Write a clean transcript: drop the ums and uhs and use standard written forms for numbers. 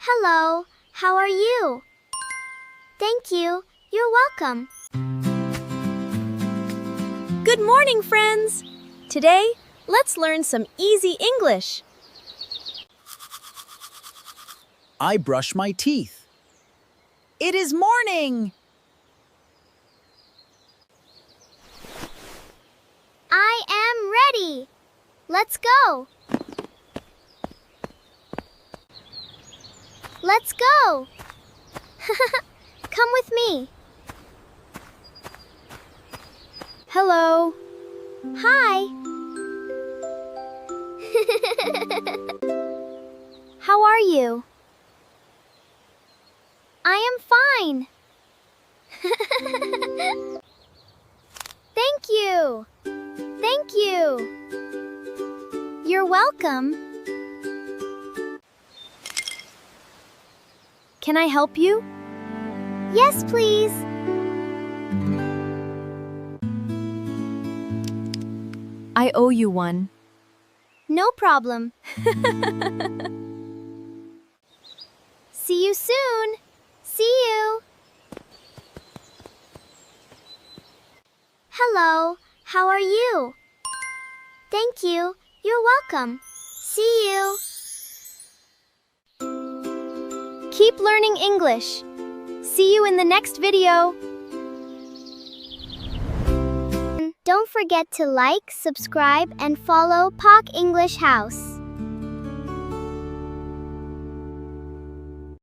Hello, how are you? Thank you, you're welcome. Good morning, friends! Today, let's learn some easy English. I brush my teeth. It is morning. I am ready. Let's go. Let's go. Come with me. Hello. Hi. How are you? I am fine. Thank you. Thank you. You're welcome. Can I help you? Yes, please. I owe you one. No problem. See you soon. See you. Hello, how are you? Thank you, you're welcome. See you. Keep learning English. See you in the next video. Don't forget to like, subscribe, and follow PakEnglish House.